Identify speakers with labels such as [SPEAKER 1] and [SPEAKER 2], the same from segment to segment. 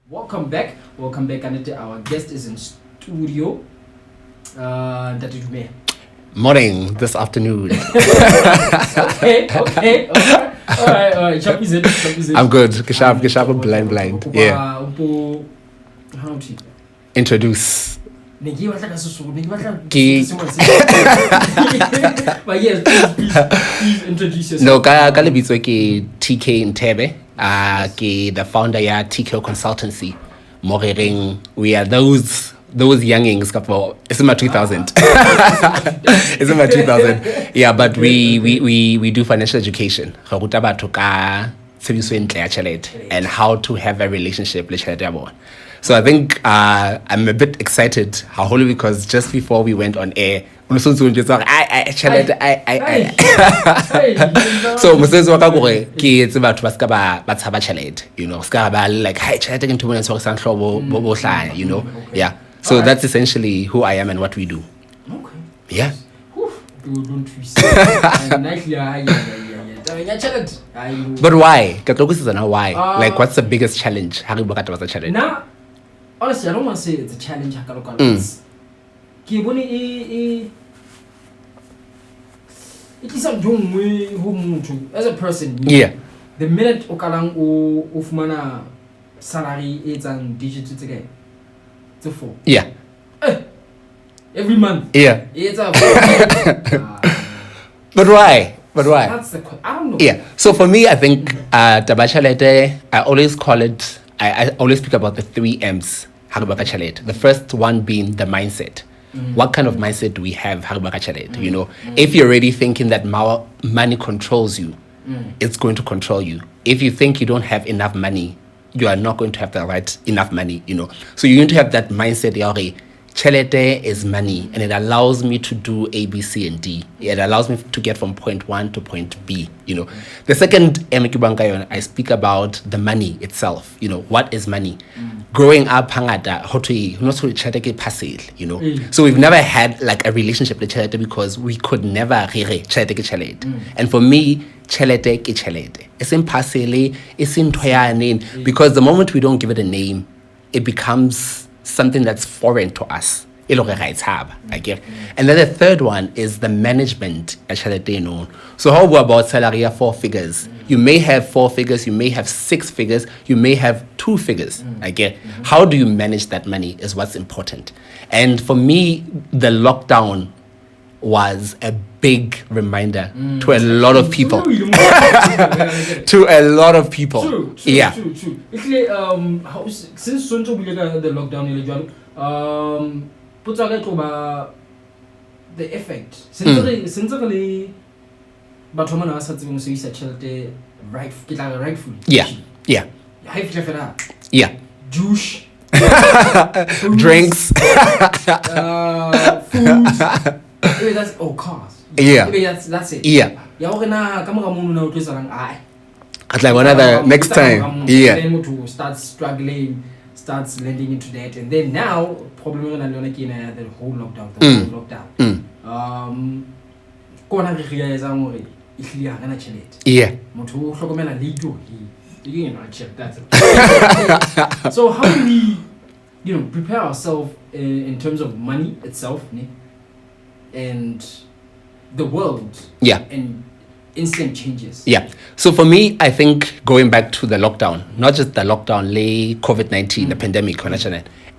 [SPEAKER 1] Welcome back. Anete. Our guest is in studio. That is me.
[SPEAKER 2] Morning, this afternoon.
[SPEAKER 1] Okay. All right. Chap is it.
[SPEAKER 2] I'm good. Kishab, blind. Yeah.
[SPEAKER 1] How to
[SPEAKER 2] Introduce.
[SPEAKER 1] But yes, please introduce yourself.
[SPEAKER 2] No, ka lebitswe ke TK Ntebe. Ke the founder ya TK Consultancy. Morering, we are those youngings kapo. It's in my 2000. It's in my 2000. Yeah, but we do financial education. Re ruta batho ka tshebediso e ntle ya tjhelete and how to have a relationship le tjhelete ya bona. So I think I'm a bit excited, haholo, because just before we went on air, so mosebetsi wa ka kore ke etse batho ba ska ba tshaba tjhelete, you know, ska ba like hi tjhelete ke ntho mona tshware sang hlobo bo hlaya, you know. Yeah, so that's essentially who I am and what we do.
[SPEAKER 1] Okay.
[SPEAKER 2] Yeah.
[SPEAKER 1] Don't twist.
[SPEAKER 2] But why? Why? Like, what's the biggest challenge?
[SPEAKER 1] Now, honestly, I don't want to say it's a challenge. It is a young as a person.
[SPEAKER 2] Yeah.
[SPEAKER 1] The minute okalang of mana salary is and digital together. It's a 4.
[SPEAKER 2] Yeah.
[SPEAKER 1] Every month.
[SPEAKER 2] Yeah.
[SPEAKER 1] It's a
[SPEAKER 2] But why?
[SPEAKER 1] That's the I don't know.
[SPEAKER 2] Yeah. So for me, I think Tabachalete, I always call it, I always speak about the 3 M's. The first one being the mindset. What kind of mindset do we have? You know, if you're already thinking that money controls you, it's going to control you. If you think you don't have enough money, you are not going to have the right enough money, you know. So you need to have that mindset, Chelete is money, and it allows me to do A, B, C, and D. It allows me to get from point 1 to point B, you know. The second Emikibankayon, I speak about the money itself, you know. What is money? Growing up, you know. So we've never had like a relationship with Chelete because we could never Chelete. And for me, Chelete ke Chelete. It's impossible, it's in Toyanin, because the moment we don't give it a name, it becomes something that's foreign to us. I get. And then the third one is the management. So how about salary 4 figures? You may have 4 figures, you may have 6 figures, you may have 2 figures. I get. How do you manage that money is what's important. And for me, the lockdown was a big reminder to a lot of people. To a lot of people.
[SPEAKER 1] True.
[SPEAKER 2] Yeah.
[SPEAKER 1] True. Since the lockdown, put out the effect. Since but rightfully.
[SPEAKER 2] Yeah.
[SPEAKER 1] Juice.
[SPEAKER 2] Drinks.
[SPEAKER 1] Foods. Maybe that's cars.
[SPEAKER 2] Yeah.
[SPEAKER 1] Maybe that's it.
[SPEAKER 2] Yeah. At like another next time. Yeah.
[SPEAKER 1] To start struggling, starts lending into that, and then now problem the whole lockdown.
[SPEAKER 2] Yeah.
[SPEAKER 1] So how do we, prepare ourselves in terms of money itself, and the world, and instant changes?
[SPEAKER 2] Yeah. So for me, I think going back to the lockdown, not just the lockdown, COVID-19, the pandemic,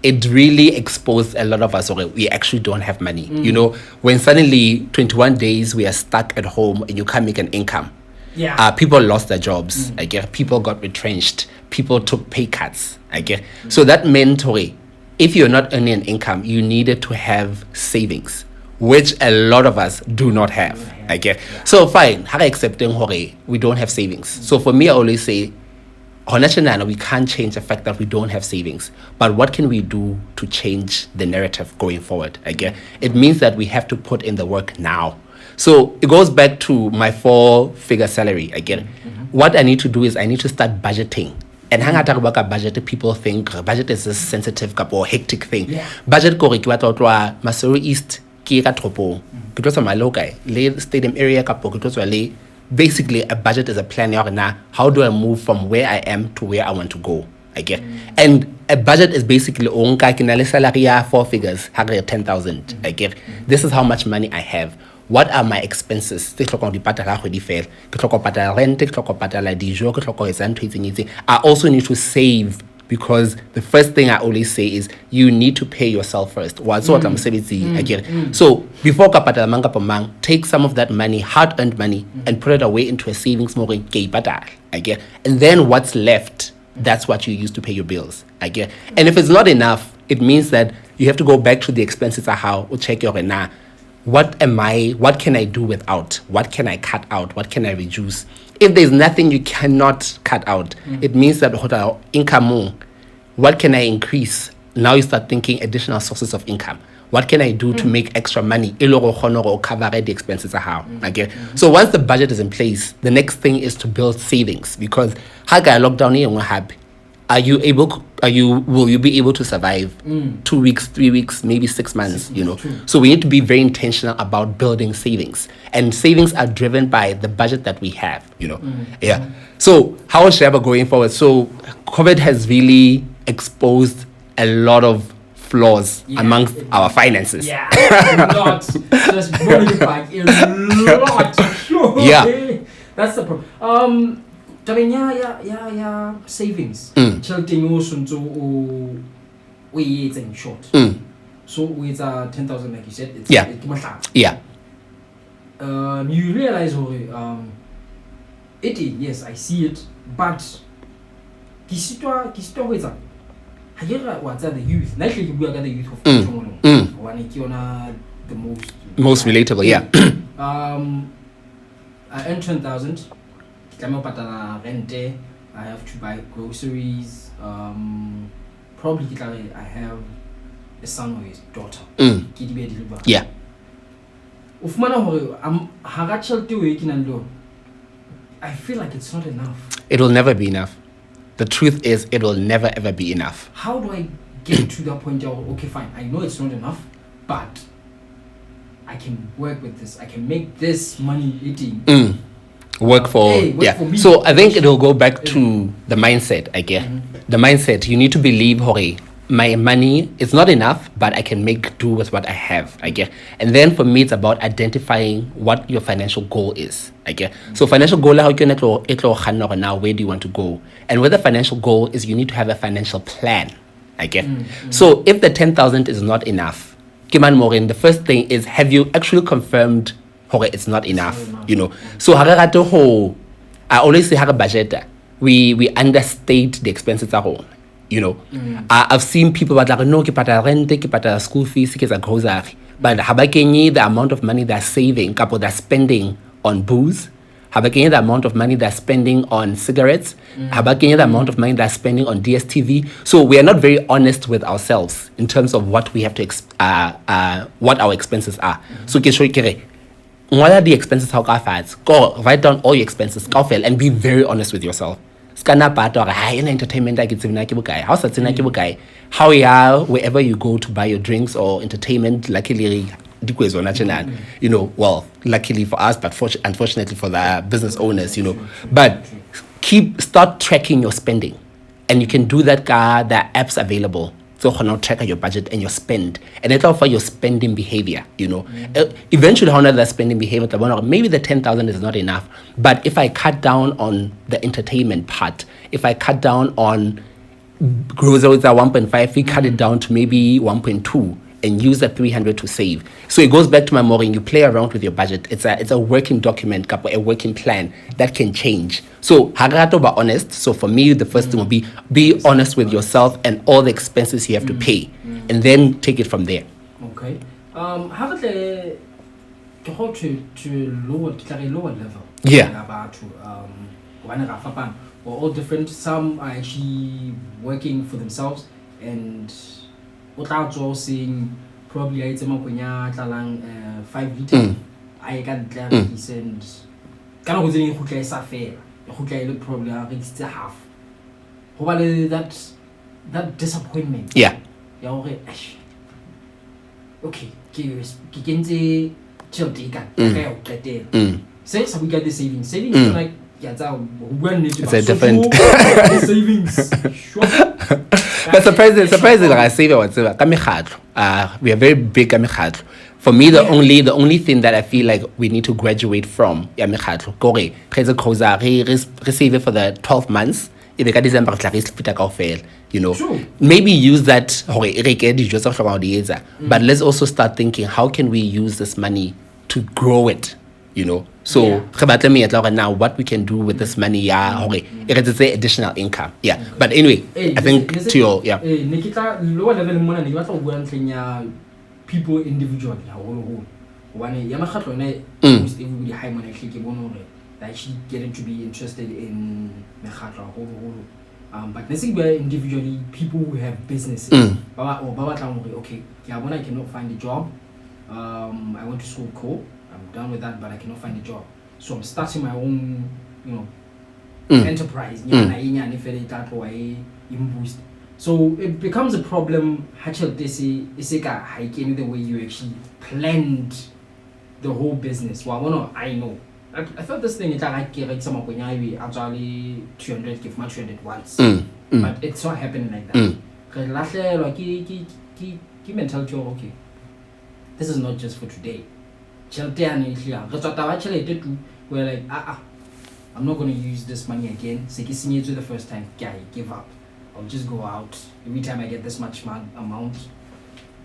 [SPEAKER 2] it really exposed a lot of us. We actually don't have money. You know, when suddenly 21 days we are stuck at home and you can't make an income.
[SPEAKER 1] Yeah.
[SPEAKER 2] People lost their jobs. I get. People got retrenched. People took pay cuts. I get. So that meant, if you're not earning an income, you needed to have savings, which a lot of us do not have. I get. So fine, how accepting we don't have savings. So for me, I always say, we can't change the fact that we don't have savings. But what can we do to change the narrative going forward? I get. It means that we have to put in the work now. So it goes back to my 4-figure salary. I get. What I need to do is I need to start budgeting. And hang out about budget, people think budget is a sensitive or hectic thing.
[SPEAKER 1] Yeah.
[SPEAKER 2] Budget ko Masoro East ke ka Tropong. Ke tlosa Malokai, le stadium area kapo ke tlosa le. Basically, a budget is a plan. How do I move from where I am to where I want to go? I get. And a budget is basically salary 4 figures, 10,000. I get. This is how much money I have. What are my expenses? I also need to save, because the first thing I always say is you need to pay yourself first. I get it. So before take some of that money, hard-earned money, and put it away into a savings more. I get. And then what's left, that's what you use to pay your bills. I get. And if it's not enough, it means that you have to go back to the expenses. How check your what can I do without? What can I cut out? What can I reduce? If there's nothing you cannot cut out, it means that income, what can I increase? Now you start thinking additional sources of income. What can I do to make extra money? Cover the expenses. Okay. So once the budget is in place, the next thing is to build savings, because lockdown will you be able to survive 2 weeks, 3 weeks, maybe 6 months, So we need to be very intentional about building savings. And savings are driven by the budget that we have, Yeah. So how is Sheba going forward? So COVID has really exposed a lot of flaws amongst our finances.
[SPEAKER 1] Yeah, a lot. Just bonafide, a lot. Sure.
[SPEAKER 2] Yeah.
[SPEAKER 1] That's the problem. Savings. Chelting also we in short. So with 10,000, like you said, it's
[SPEAKER 2] yeah.
[SPEAKER 1] You realize yes, I see it, but what's the youth? Naturally, we are the youth of the
[SPEAKER 2] most relatable, yeah.
[SPEAKER 1] I earn 10,000. Rente. I have to buy groceries. Probably I have a son or a daughter.
[SPEAKER 2] Yeah.
[SPEAKER 1] I feel like it's not enough.
[SPEAKER 2] It will never be enough. The truth is, it will never ever be enough.
[SPEAKER 1] How do I get to that point? Okay, fine. I know it's not enough, but I can work with this. I can make this money eating.
[SPEAKER 2] Work for
[SPEAKER 1] me.
[SPEAKER 2] So I think it will go back to the mindset. I guess the mindset. You need to believe, my money is not enough, but I can make do with what I have. I guess. And then for me, it's about identifying what your financial goal is. I guess. So financial goal, how can now? Where do you want to go? And with the financial goal is, you need to have a financial plan. I guess. So if the 10,000 is not enough, Kiman Morin, the first thing is, have you actually confirmed it's not enough, So I always say budget. We understate the expenses at home, I've seen people that like, no, keep rent, keep school fees, keep grocery, but the amount of money they're saving, couple they're spending on booze, the amount of money they're spending on cigarettes, the amount of money they're spending on DSTV. So we are not very honest with ourselves in terms of what we have to what our expenses are. So what are the expenses? Go write down all your expenses, and be very honest with yourself. Entertainment, how wherever you go to buy your drinks or entertainment, luckily, luckily for us, but unfortunately for the business owners, But start tracking your spending, and you can do that. There are apps available. So now track your budget and your spend, and it's all for your spending behavior. Eventually, how that spending behavior, maybe the 10,000 is not enough. But if I cut down on the entertainment part, if I cut down on groceries at 1.5, we cut it down to maybe 1.2, and use that 300 to save. So it goes back to my morning. You play around with your budget. It's a working document, a working plan that can change. So hagarato ba honest. So for me, the first thing will be honest with yourself and all the expenses you have to pay, and then take it from there.
[SPEAKER 1] Okay. How about to lower level?
[SPEAKER 2] Yeah.
[SPEAKER 1] Or all different. Some are actually working for themselves, and without saying probably I 5 liters. I can send probably half. That disappointment.
[SPEAKER 2] Yeah.
[SPEAKER 1] Okay. Say we get the savings. Savings is like
[SPEAKER 2] It's a different
[SPEAKER 1] savings. Sure.
[SPEAKER 2] But surprisingly, like I say, we are very big kamikhatlo. For me, the only thing that I feel like we need to graduate from kamikhatlo. Kore, receive it for the 12 months. December you know.
[SPEAKER 1] True.
[SPEAKER 2] Maybe use that but let's also start thinking, how can we use this money to grow it, you know? So now what we can do with this money, it's additional income. Yeah. But anyway, I think to your
[SPEAKER 1] Nikita lower level mona ni batla go ntanya people individually haholo one yamakhatlo na almost everybody high money ke bona hore they actually getting to be interested in mekhatlo haholo. But let's say individually people who have businesses okay, I cannot find a job. I went to school, cool, I'm done with that, but I cannot find a job, so I'm starting my own, you know, enterprise. So it becomes a problem the way you actually planned the whole business. Well, I know I thought this thing is like some of actually 200 give my 200 once, but it's not happening like that. Mentality of, okay, this is not just for today. We're like, I'm not going to use this money again. To the first time, give up. I'll just go out every time I get this much amount, I'm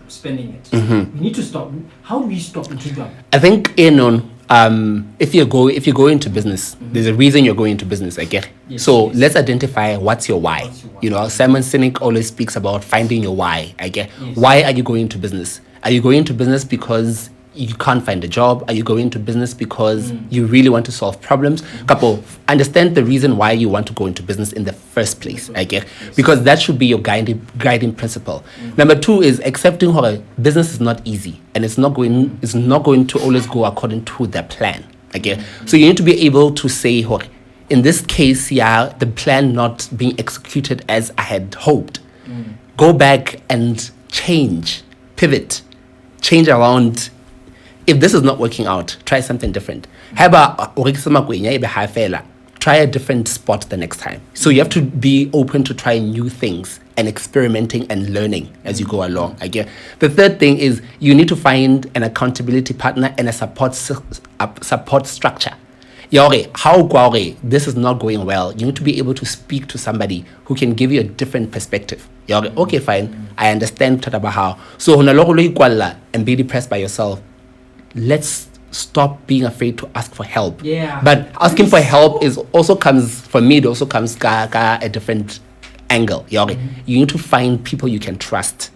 [SPEAKER 1] spending it. We need to stop. How do we stop it?
[SPEAKER 2] I think if you go into business, there's a reason you're going into business, I get. Yes, so let's identify what's your why. You know, Simon Sinek always speaks about finding your why, I get. Yes. Why are you going into business? Are you going into business because you can't find a job? Are you going into business because you really want to solve problems? Couple, understand the reason why you want to go into business in the first place, I get. Because that should be your guiding principle. Number two is accepting how business is not easy and it's not going to always go according to the plan. Okay. So you need to be able to say, in this case, the plan not being executed as I had hoped. Go back and pivot, change around. If this is not working out, try something different. Try a different spot the next time. So you have to be open to trying new things and experimenting and learning as you go along. The third thing is you need to find an accountability partner and a support structure. This is not going well. You need to be able to speak to somebody who can give you a different perspective. Okay, fine. I understand how. So and be depressed by yourself. Let's stop being afraid to ask for help.
[SPEAKER 1] Yeah.
[SPEAKER 2] But asking for help also comes a different angle. You need to find people you can trust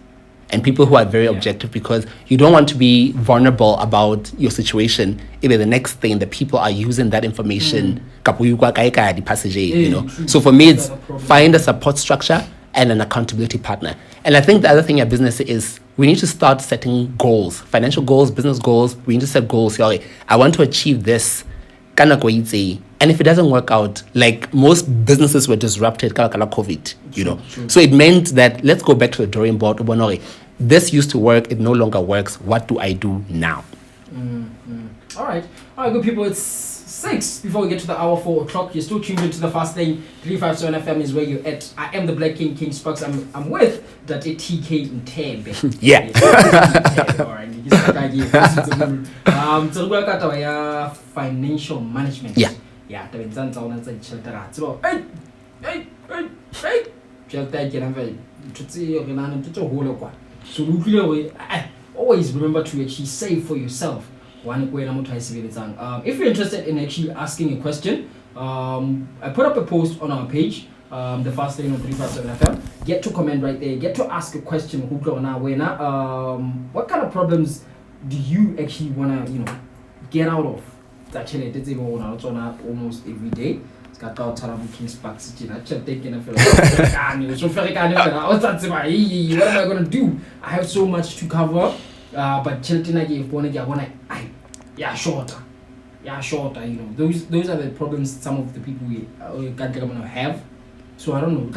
[SPEAKER 2] and people who are very objective, because you don't want to be vulnerable about your situation. Either the next thing, the people are using that information. You know. So for me, it's find a support structure and an accountability partner. And I think the other thing in business is we need to start setting goals, financial goals, business goals. We need to set goals. I want to achieve this. And if it doesn't work out, like most businesses were disrupted, COVID, you know. True. So it meant that let's go back to the drawing board. This used to work, it no longer works. What do I do now?
[SPEAKER 1] All right, good people. It's 6 before we get to the hour 4 o'clock. You're still tuned into the Fast Lane. 357 FM is where you're at. I am the Black King, King Sparks. I'm with that TK in Tebe.
[SPEAKER 2] Yeah.
[SPEAKER 1] All right. Financial management.
[SPEAKER 2] Yeah.
[SPEAKER 1] Yeah. So always remember to actually save for yourself. If you're interested in actually asking a question, I put up a post on our page, the Fast Lane on 357 FM. Get to comment right there. Get to ask a question. What kind of problems do you actually want to, get out of? Actually, it's almost every day. What am I going to do? I have so much to cover. But shorter. Those are the problems some of the people we have. So I don't know.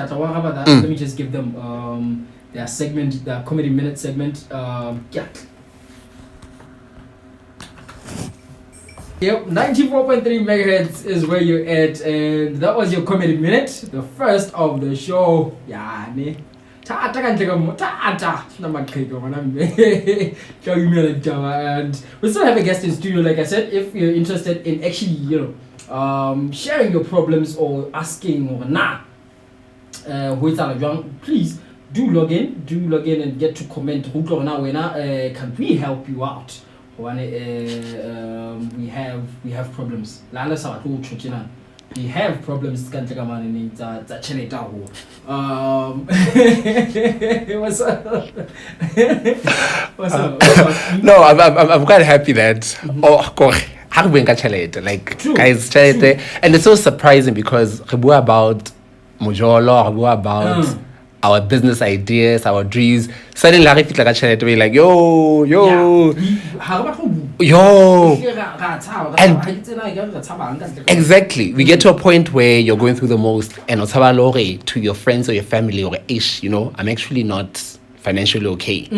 [SPEAKER 1] Let me just give them their segment, their comedy minute segment. Yep, 94.3 megahertz is where you're at, and that was your comedy minute, the first of the show. Yeah, ne. Tata kantle ka mo tata na maqheka mana mme. Tla email taba, and we still have a guest in studio. Like I said, if you're interested in actually, sharing your problems or asking or nah, please do log in and get to comment. Can we help you out? We have problems. We have problems. What's up? What's up?
[SPEAKER 2] No, I'm quite happy that. Oh, God. Like,
[SPEAKER 1] True,
[SPEAKER 2] guys, and it's so surprising because we about Mojolo, we about our business ideas, our dreams. Suddenly, I feel like a be like, yo. And exactly, we get to a point where you're going through the most, and to your friends or your family or ish, I'm actually not financially okay,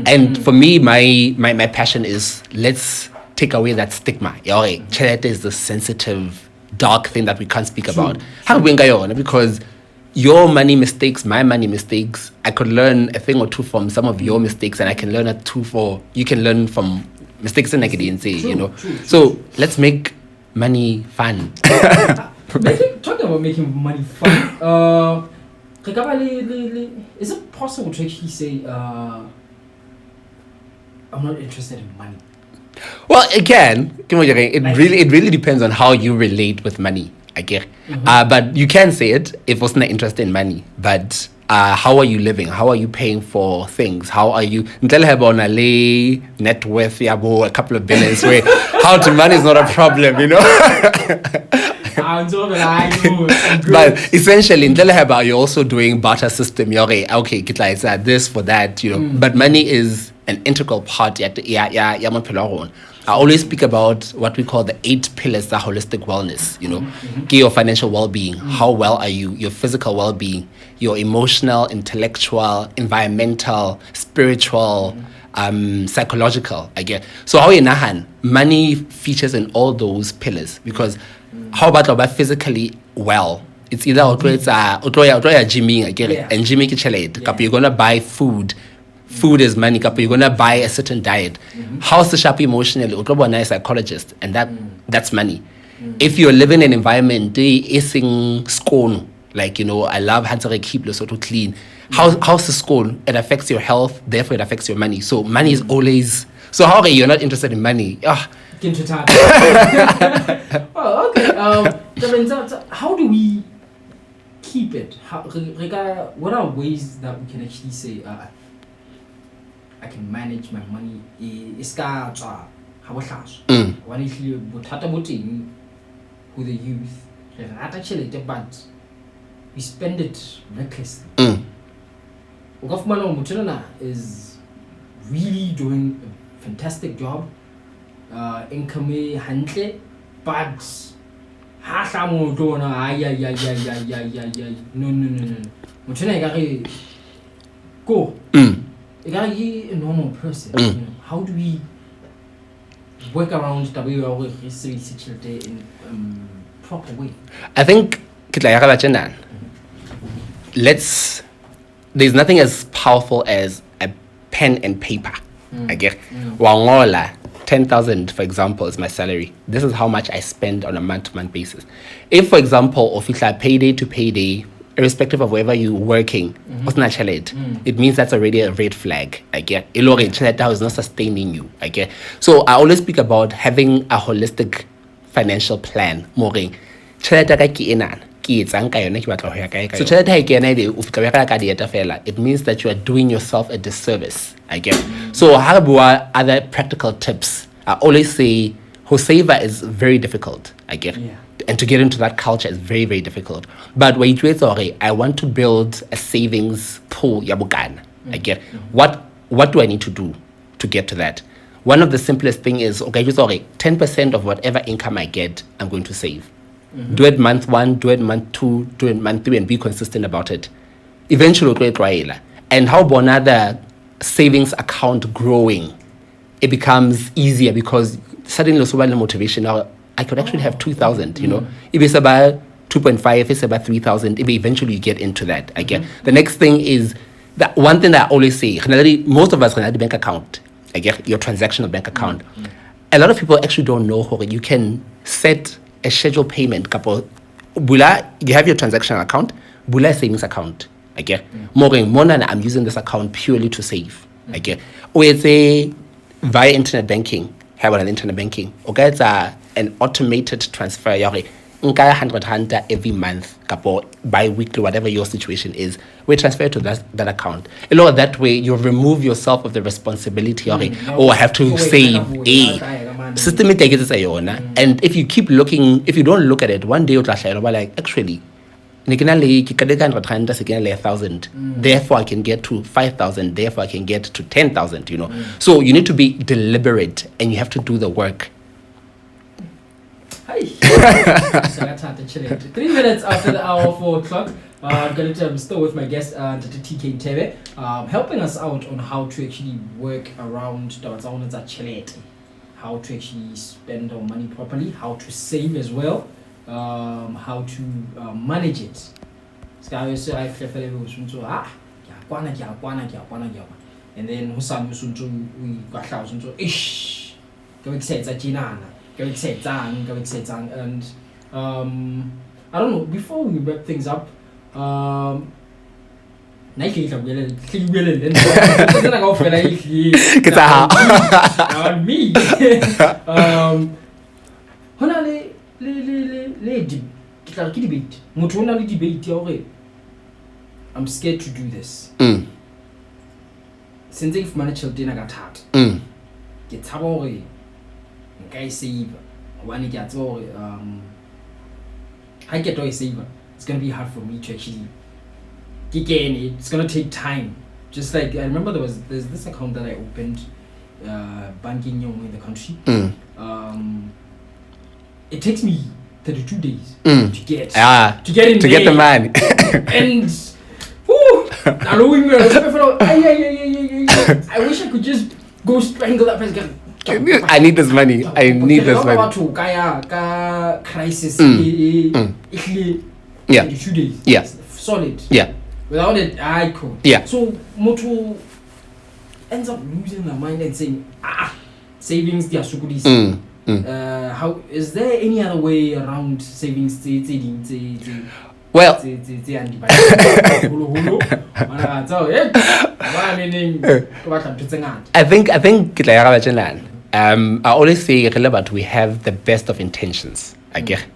[SPEAKER 2] And for me, my passion is let's take away that stigma. Charity is the sensitive, dark thing that we can't speak about. How we because your money mistakes, my money mistakes, I could learn a thing or two from some of your mistakes, and I can learn you can learn from mistakes in True. So let's make money fun.
[SPEAKER 1] Talking about making money fun, is it possible to actually say I'm not interested in money?
[SPEAKER 2] Well, again, it really depends on how you relate with money. I get, but you can say it if it's not interested in money. But how are you living? How are you paying for things? How are you? Net worth, a couple of billions. Where how to money is not a problem, But essentially, you're also doing barter system. You're okay, get this for that, But money is an integral part. I always speak about what we call the 8 pillars of holistic wellness, your financial well-being, how well are you, your physical well-being, your emotional, intellectual, environmental, spiritual, psychological, So how money features in all those pillars because how about physically well? It's either gymming, and gymming you're gonna buy food. Food is money, you're gonna buy a certain diet. How's the sharp emotionally? A psychologist, and that's money. If you're living in an environment, like I love Hansare keep Lesotho clean. How's the school? It affects your health, therefore it affects your money. So money is always. So how are you're not interested in money?
[SPEAKER 1] Oh, okay. How do we keep it? What are ways that we can actually say? I can manage my money. With the youth, but we spend it recklessly. Government is really doing a fantastic job. Income handle, but no. Go. A normal person. How do we work around the in proper way?
[SPEAKER 2] I think there's nothing as powerful as a pen and paper. I get 10,000 for example is my salary. This is how much I spend on a month-to-month basis. If for example payday to payday, irrespective of wherever you're working, it means that's already a red flag. I get that is not sustaining you. I get. So I always speak about having a holistic financial plan. So it means that you are doing yourself a disservice. I get. So how about other practical tips? I always say Hoseva is very difficult. I get.
[SPEAKER 1] Yeah.
[SPEAKER 2] And to get into that culture is very, very difficult. But when you say, I want to build a savings pool, I get. What do I need to do to get to that? One of the simplest thing is, 10% of whatever income I get, I'm going to save. Do it month 1, do it month 2, do it month 3, and be consistent about it. Eventually, and how about another savings account growing? It becomes easier because suddenly also the motivation, now I could actually have 2,000, you know. If it's about 2.5, if it's about 3,000, if eventually you get into that, I get. The next thing is, that one thing that I always say, most of us have the bank account, I get your transactional bank account. A lot of people actually don't know how you can set a scheduled payment. Bula, you have your transactional account, Bula savings account. I get. I'm using this account purely to save. I get. Or it's a via internet banking, have an internet banking. Okay, it's an automated transfer. Nka 100 rand every month, bi-weekly, whatever your situation is, we transfer to that account. A lot of that way, you remove yourself of the responsibility or have to save a system. And if you keep looking, if you don't look at it, one day you'll like, actually, 1,000, therefore I can get to 5,000, therefore I can get to 10,000, you know. So you need to be deliberate and you have to do the work.
[SPEAKER 1] Hi. So that's how to chill it. 3 minutes after the hour, 4 o'clock. I'm going to still with my guest, TK Ntebe, helping us out on how to actually work around how to actually spend our money properly, how to save as well, how to manage it. And then Husam we got thousands of ish. Go say it's a Jinana. And I don't know, before we wrap things up, me. I'm scared to do this. Since if managed dinner got hard. Get away. Guy save one gets all I get to save. It's gonna be hard for me to actually get it. It's gonna take time. Just like I remember there's this account that I opened banking in the country. It takes me 32 days to get
[SPEAKER 2] the money.
[SPEAKER 1] And I wish I could just go strangle that person.
[SPEAKER 2] I need this money. I need this money.
[SPEAKER 1] Crisis.
[SPEAKER 2] 32
[SPEAKER 1] days.
[SPEAKER 2] Yeah.
[SPEAKER 1] Solid.
[SPEAKER 2] Yeah.
[SPEAKER 1] Without it, I could.
[SPEAKER 2] Yeah.
[SPEAKER 1] So Moto ends up losing their mind and saying, savings they are so good. How is there any other way around savings?
[SPEAKER 2] Well, I think I always say that we have the best of intentions,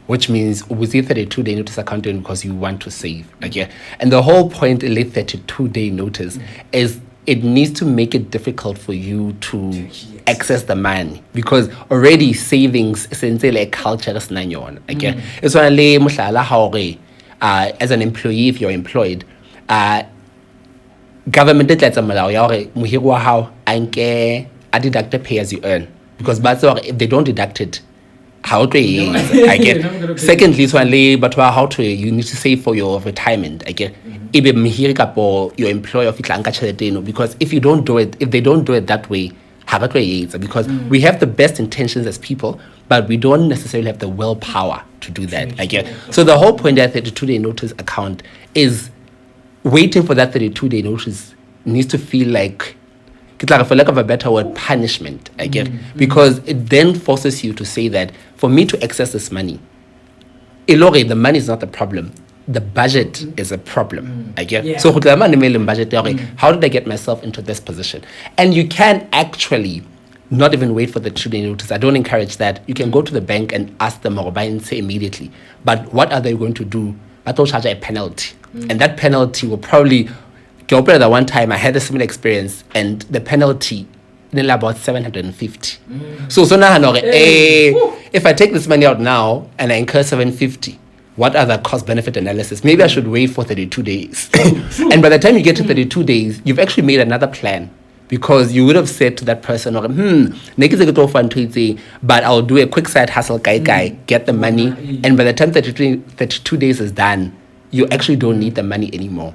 [SPEAKER 2] which means we see 32-day notice accounting because you want to save, and the whole point of the 32-day notice is it needs to make it difficult for you to access the money, because already savings essentially a culture is it's only as an employee, if you're employed, government lets them allow how I deduct the pay as you earn, because if they don't deduct it, how to I get. Secondly, but how to you need to save for your retirement. I get. Your employer because if you don't do it, if they don't do it that way, because we have the best intentions as people, but we don't necessarily have the willpower to do that. So the whole point of that 32-day notice account is waiting for that 32-day notice needs to feel like, for lack of a better word, punishment. Because it then forces you to say that for me to access this money, the money is not the problem. The budget is a problem. So how did I get myself into this position? And you can actually not even wait for the 2-day notice. I don't encourage that. You can go to the bank and ask them or buy and say immediately. But what are they going to do? But they'll charge a penalty. And that penalty will probably go the one time I had a similar experience, and the penalty about 750. So now if I take this money out now and I incur 750, what are the cost-benefit analysis? Maybe I should wait for 32 days. And by the time you get to 32 days, you've actually made another plan, because you would have said to that person, but I'll do a quick side hustle, get the money. And by the time 32 days is done, you actually don't need the money anymore.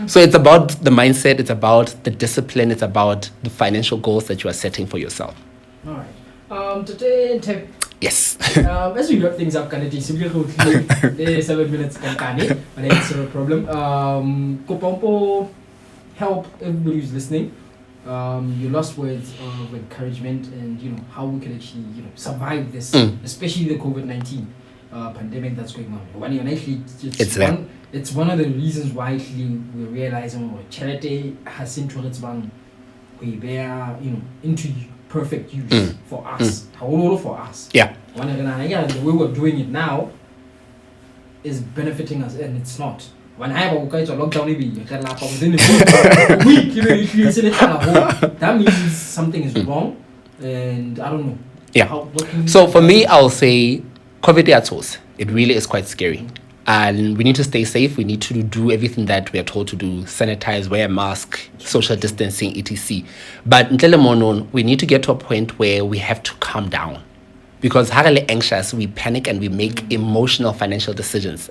[SPEAKER 2] So it's about the mindset, it's about the discipline, it's about the financial goals that you are setting for yourself.
[SPEAKER 1] All right. Today,
[SPEAKER 2] Yes.
[SPEAKER 1] as we wrap things up, Kanati, simply 7 minutes, Kankani, but it's not a problem. Kopompo, help everybody who's listening. Your last words of encouragement and how we can actually survive this, especially the COVID-19 pandemic that's going on. When you're actually it's one of the reasons why actually we're realizing charity has seen to its bang we bear into perfect use for us. For us.
[SPEAKER 2] Yeah.
[SPEAKER 1] The way we're doing it now is benefiting us, and it's not. When I have a lockdown, within a week, that means something is wrong, and I don't know.
[SPEAKER 2] Yeah. So for me, I'll say COVID it really is quite scary. And we need to stay safe. We need to do everything that we are told to do: sanitize, wear a mask, social distancing, etc. But we need to get to a point where we have to calm down. Because highly anxious, we panic and we make emotional financial decisions.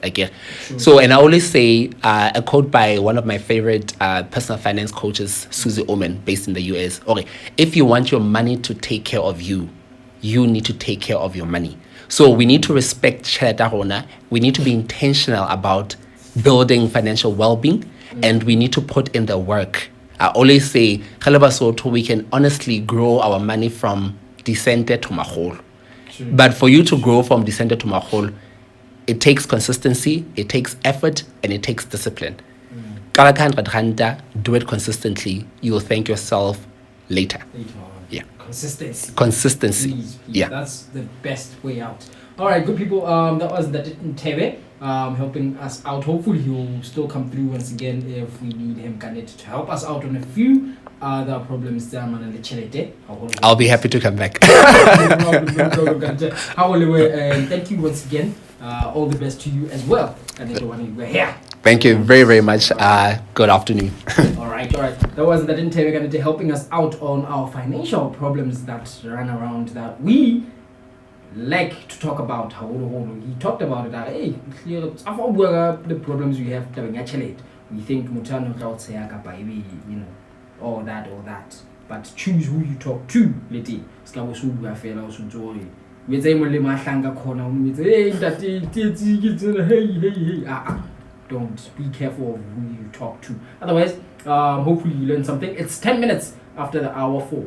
[SPEAKER 2] So, and I always say a quote by one of my favorite personal finance coaches, Susie Oman, based in the US. Okay, if you want your money to take care of you, you need to take care of your money. So we need to respect Cheletahona. We need to be intentional about building financial well-being, and we need to put in the work. I always say, we can honestly grow our money from Decente to Mahol. But for you to grow from Decente to Mahol, it takes consistency, it takes effort, and it takes discipline. Do it consistently. You'll thank yourself later. Yeah. Consistency.
[SPEAKER 1] Please.
[SPEAKER 2] Yeah.
[SPEAKER 1] That's the best way out. All right, good people. That was Ntebe helping us out. Hopefully he'll still come through once again if we need him to help us out on a few other problems.
[SPEAKER 2] I'll be happy to come back.
[SPEAKER 1] No problem. And thank you once again. All the best to you as well. And everyone, we're here.
[SPEAKER 2] Thank you very, very much. Good afternoon.
[SPEAKER 1] All right. That was Ntebe helping us out on our financial problems that run around that we like to talk about. He talked about it. Hey, the problems we have. We think all that. But choose who you talk to. Don't be careful of who you talk to. Otherwise, hopefully you learn something. It's 10 minutes after the hour 4.